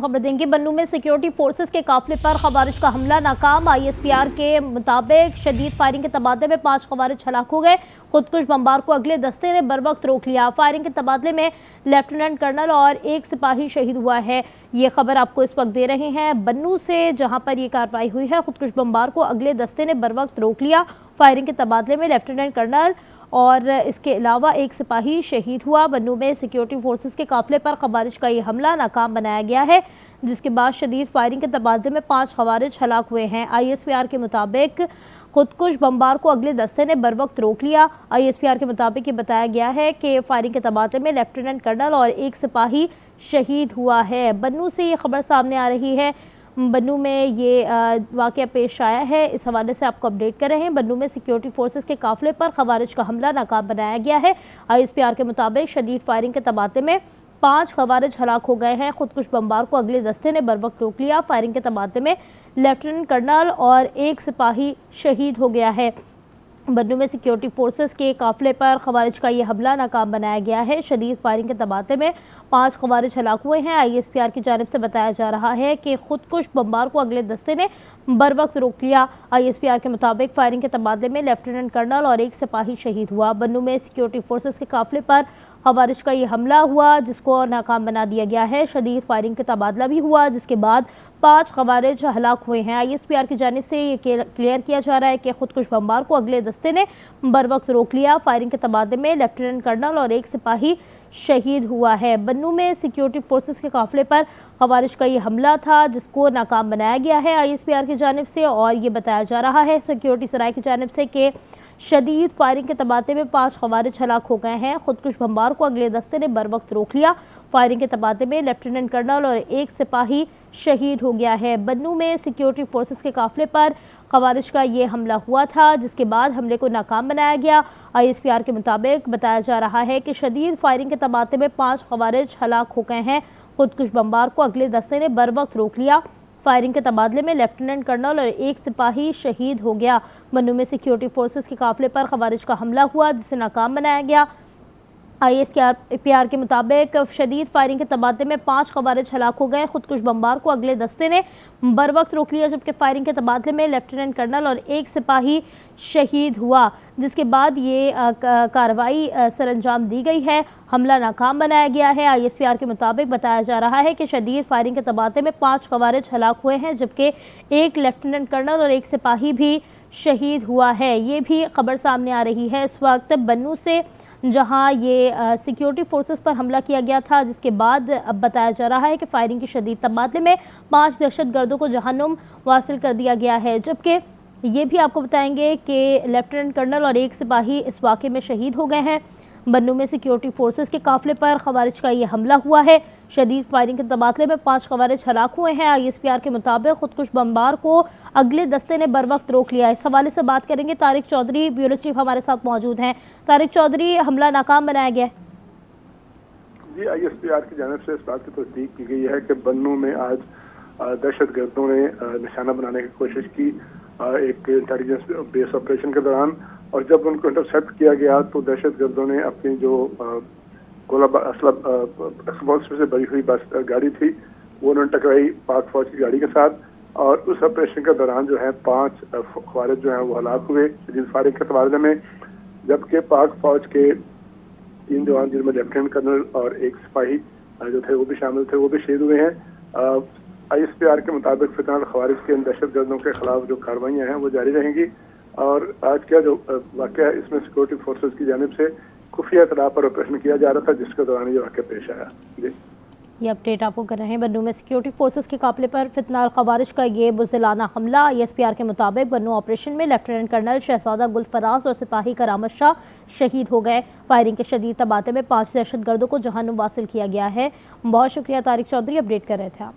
खबर देंगे। बन्नू में सिक्योरिटी फोर्सेस के काफिले पर खवारिज का हमला नाकाम। ISPR के मुताबिक शदीद फायरिंग के तबादले में 5 खवारिज हलाक हो गए। खुदकुश बमबार को अगले दस्ते ने बर वक्त रोक लिया। फायरिंग के तबादले में लेफ्टिनेंट कर्नल और एक सिपाही शहीद हुआ है। ये खबर आपको इस वक्त दे रहे हैं बन्नू से, जहां पर ये कार्रवाई हुई है। खुदकुश बमबार को अगले दस्ते ने बर वक्त रोक लिया। फायरिंग के तबादले में लेफ्टिनेंट कर्नल और इसके अलावा एक सिपाही शहीद हुआ। बन्नू में सिक्योरिटी फोर्सेस के काफिले पर खवारिज का ये हमला नाकाम बनाया गया है, जिसके बाद शदीद फायरिंग के तबादले में 5 खवारिज हलाक हुए हैं। ISPR के मुताबिक खुदकुश बमबार को अगले दस्ते ने बर वक्त रोक लिया। ISPR के मुताबिक ये बताया गया है कि फायरिंग के तबादले में लेफ्टिनेंट कर्नल और एक सिपाही शहीद हुआ है। बन्नू से ये खबर सामने आ रही है। बन्नू में ये वाक़या पेश आया है, इस हवाले से आपको अपडेट कर रहे हैं। बन्नू में सिक्योरिटी फोर्सेस के काफिले पर खवारिज का हमला नाकाम बनाया गया है। ISPR के मुताबिक शदीद फायरिंग के तबादले में 5 खवारिज हलाक हो गए हैं। खुदकुश बमबार को अगले दस्ते ने बर वक्त रोक लिया। फायरिंग के तबादले में लेफ्टिनेंट कर्नल और एक सिपाही शहीद हो गया है। बन्नू में सिक्योरिटी फोर्सेस के काफिले पर खवारिज का ये हमला नाकाम बनाया गया है। शदीद फायरिंग के तबादले में 5 खवारिज हलाक हुए हैं। ISPR की जानिब से बताया जा रहा है कि खुदकुश बमबार को अगले दस्ते ने बर वक्त रोक लिया। ISPR के मुताबिक फायरिंग के तबादले में लेफ्टिनेंट कर्नल और एक सिपाही शहीद हुआ। बन्नू में सिक्योरिटी फोर्सेस के काफिले पर खवारिज का ये हमला हुआ, जिसको नाकाम बना दिया गया है। शदीद फायरिंग का तबादला भी हुआ, जिसके बाद 5 खवारिज हलाक हुए हैं। ISPR की जानिब से ये क्लियर किया जा रहा है कि खुदकुश बमबार को अगले दस्ते ने बर वक्त रोक लिया। फायरिंग के तबादले में लेफ्टिनेंट कर्नल और एक सिपाही शहीद हुआ है। बन्नू में सिक्योरिटी फोर्सेस के काफिले पर खवारिज का ये हमला था, जिसको नाकाम बनाया गया है ISPR की जानिब से। और ये बताया जा रहा है सिक्योरिटी सराय की जानिब से कि शदीद फायरिंग के तबादले में 5 खवारिज हलाक हो गए हैं। खुदकुश बमबार को अगले दस्ते ने बर वक्त रोक लिया। फायरिंग के तबादले में लेफ्टिनेंट कर्नल और एक सिपाही शहीद हो गया है। बन्नू में सिक्योरिटी फोर्सेस के काफिले पर खवारिज का ये हमला हुआ था, जिसके बाद हमले को नाकाम बनाया गया। ISPR के मुताबिक बताया जा रहा है कि शदीद फायरिंग के तबादले में 5 खवारिज हलाक हो गए हैं। खुदकुश बमबार को अगले दस्ते ने बर वक्त रोक लिया। फायरिंग के तबादले में लेफ्टिनेंट कर्नल और एक सिपाही शहीद हो गया। बन्नू में सिक्योरिटी फोर्सेस के काफिले पर खवारिज का हमला हुआ, जिसे नाकाम बनाया गया। ISPR के मुताबिक शदीद फायरिंग के तबादले में 5 खवारिज हलाक हो गए। खुदकुश बमबार को अगले दस्ते ने बर वक्त रोक लिया, जबकि फायरिंग के तबादले में लेफ्टिनेंट कर्नल और एक सिपाही शहीद हुआ, जिसके बाद ये कार्रवाई सरअंजाम दी गई है। हमला नाकाम बनाया गया है। ISPR के मुताबिक बताया जा रहा है कि शदीद फायरिंग के तबादले में 5 खवारिज हलाक हुए हैं, जबकि एक लेफ्टिनेंट कर्नल और एक सिपाही भी शहीद हुआ है। ये भी खबर सामने आ रही है इस वक्त बन्नू से, जहां ये सिक्योरिटी फोर्सेस पर हमला किया गया था, जिसके बाद अब बताया जा रहा है कि फायरिंग की शदीद तबादले में 5 दहशतगर्दों को जहन्नुम वासिल कर दिया गया है। जबकि ये भी आपको बताएंगे कि लेफ्टिनेंट कर्नल और एक सिपाही इस वाक़े में शहीद हो गए हैं। बन्नू में सिक्योरिटी फोर्सेस के काफिले पर खवारिज का ये हमला हुआ है। शदीद फायरिंग के तबादले में 5 खवारिज हलाक हुए हैं। ISPR के मुताबिक खुदकुश बमबार को अगले दस्ते ने बर वक्त रोक लिया। इस हवाले से बात करेंगे, तारिक चौधरी ब्यूरो चीफ हमारे साथ मौजूद हैं। तारिक चौधरी, हमला नाकाम बनाया गया है? जी, ISPR की जानिब से इस बात की तस्दीक की गई है कि बन्नू में आज दहशतगर्दों ने निशाना बनाने की कोशिश की एक इंटेलिजेंस बेस ऑपरेशन के दौरान, और जब उनको इंटरसेप्ट किया गया तो दहशतगर्दों ने अपनी जो एक्सप्लोसिव से भरी हुई बस गाड़ी थी वो उन्होंने टकराई पाक फौज की गाड़ी के साथ, और उस ऑपरेशन के दौरान जो है 5 खवारिज जो हैं वो हलाक हुए शदीद फायरिंग के तबादले में, जबकि पाक फौज के 3 जवान जिनमें लेफ्टिनेंट कर्नल और एक सिपाही जो थे वो भी शामिल थे, वो भी शहीद हुए हैं। ISPR के मुताबिक फिलहाल खवारिज के इन दहशतगर्दों के खिलाफ जो कार्रवाइयाँ हैं वो जारी रहेंगी, और आज का जो वाक़या है इसमें सिक्योरिटी फोर्सेस की जानिब से खुफिया इत्तला पर ऑपरेशन किया जा रहा था, जिसके दौरान ये वाक़या पेश आया। जी, ये अपडेट आपको कर रहे हैं। बन्नू में सिक्योरिटी फोर्सेस के काफिले पर फितनाल खवारिज का ये बुज़दिलाना हमला। ISPR के मुताबिक बन्नू ऑपरेशन में लेफ्टिनेंट कर्नल शहजादा गुलफराज और सिपाही करामत शाह शहीद हो गए। फायरिंग के शदीद तबादले में 5 दहशतगर्दों को जहन्नुम वासिल किया गया है। बहुत शुक्रिया तारिक चौधरी, अपडेट कर रहे थे आप।